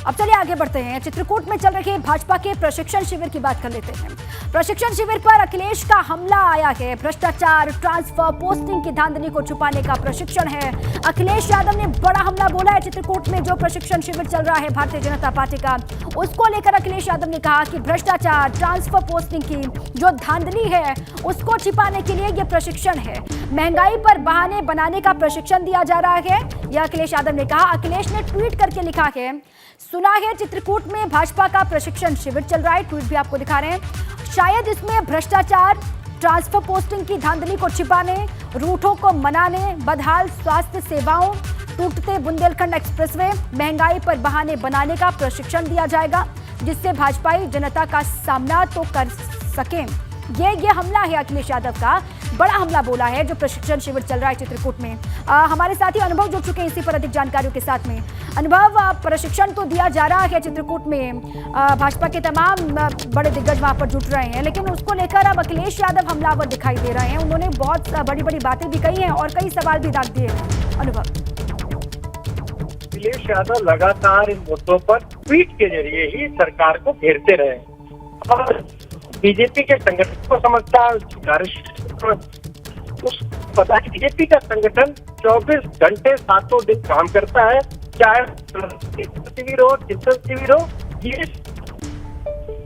अब चलिए आगे बढ़ते हैं। चित्रकूट में चल रहे भाजपा के प्रशिक्षण शिविर की बात कर लेते हैं। प्रशिक्षण शिविर पर अखिलेश का हमला आया है। भ्रष्टाचार, ट्रांसफर, पोस्टिंग की धांधली को छुपाने का प्रशिक्षण है। अखिलेश यादव ने बड़ा हमला बोला है। चित्रकूट में जो प्रशिक्षण शिविर चल रहा है भारतीय जनता पार्टी का, उसको लेकर अखिलेश यादव ने कहा कि भ्रष्टाचार, ट्रांसफर, पोस्टिंग की जो धांधली है उसको छिपाने के लिए यह प्रशिक्षण है। महंगाई पर बहाने बनाने का प्रशिक्षण दिया जा रहा है, यह अखिलेश यादव ने कहा। अखिलेश ने ट्वीट करके लिखा है, सुना है चित्रकूट में भाजपा का प्रशिक्षण शिविर चल रहा है। ट्वीट भी आपको दिखा रहे हैं। शायद इसमें भ्रष्टाचार, ट्रांसफर, पोस्टिंग की धांधली को छिपाने, रूठों को मनाने, बदहाल स्वास्थ्य सेवाओं, टूटते बुंदेलखंड एक्सप्रेसवे, महंगाई पर बहाने बनाने का प्रशिक्षण दिया जाएगा, जिससे भाजपाई जनता का सामना तो कर सकें। ये हमला है अखिलेश यादव का, बड़ा हमला बोला है जो प्रशिक्षण शिविर चल रहा है चित्रकूट में। हमारे साथी अनुभव जुड़ चुके हैं इसी पर अधिक जानकारियों के साथ में। अनुभव, प्रशिक्षण तो दिया जा रहा है चित्रकूट में, भाजपा के तमाम बड़े दिग्गज वहां पर जुट रहे हैं, लेकिन उसको लेकर अब अखिलेश यादव हमलावर दिखाई दे रहे हैं। उन्होंने बहुत बड़ी बड़ी बातें भी कही हैं और कई सवाल भी दाग दिए हैं। अनुभव, अखिलेश यादव लगातार इन मुद्दों पर ट्वीट के जरिए ही सरकार को घेरते रहे और बीजेपी के संगठन को समझता है, पता है बीजेपी का संगठन 24 घंटे 7 दिन काम करता है, चाहे शिविर हो, चिंतन शिविर हो, ये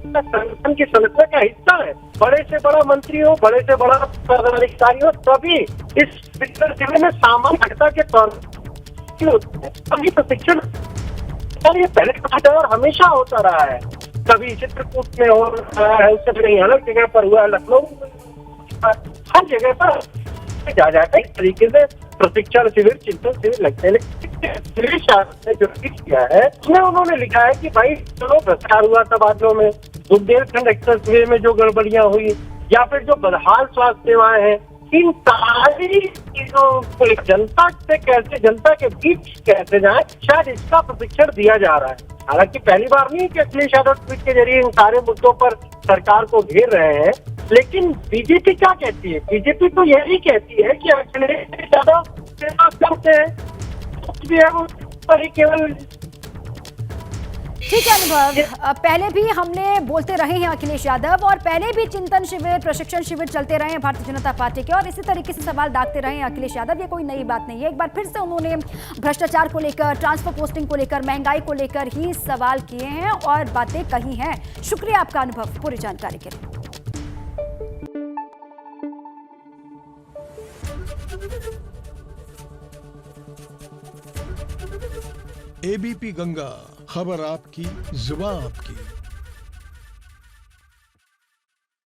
संगठन की संरचना का हिस्सा है। बड़े से बड़ा मंत्री हो, बड़े से बड़ा पदाधिकारी हो, सभी इस शिविर में सामान्य घटना के तौर पर प्रशिक्षण ये पहले और हमेशा होता रहा है। कभी चित्रकूट में हो रहा है, उससे कहीं अलग जगह पर हुआ, लखनऊ, हर जगह पर जाकर इस तरीके से प्रशिक्षण शिविर, चिंतन शिविर लगते हैं। अखिलेश यादव ने जो ट्वीट किया है उसमें उन्होंने लिखा है कि भाई चलो भ्रष्टाचार हुआ तबादलों में, बुंदेलखंड एक्सप्रेसवे में जो गड़बड़ियां हुई, या फिर जो बदहाल स्वास्थ्य सेवाएं हैं, इन सारी चीजों को जनता से कैसे, जनता के बीच कैसे जाए, शायद इसका प्रशिक्षण दिया जा रहा है। हालांकि पहली बार नहीं कि अखिलेश यादव ट्वीट के जरिए इन सारे मुद्दों पर सरकार को घेर रहे हैं, लेकिन बीजेपी क्या कहती है? बीजेपी तो यही कहती है कि अखिलेश यादव करते हैं, कुछ भी है वो पर ही केवल। ठीक है अनुभव, पहले भी हमने बोलते रहे हैं अखिलेश यादव, और पहले भी चिंतन शिविर, प्रशिक्षण शिविर चलते रहे हैं भारतीय जनता पार्टी के, और इसी तरीके से सवाल दागते रहे हैं अखिलेश यादव। ये कोई नई बात नहीं है। एक बार फिर से उन्होंने भ्रष्टाचार को लेकर, ट्रांसफर पोस्टिंग को लेकर, महंगाई को लेकर ही सवाल किए हैं और बातें कही हैं। शुक्रिया आपका अनुभव पूरी जानकारी के लिए। एबीपी गंगा, खबर आपकी, जुबान आपकी।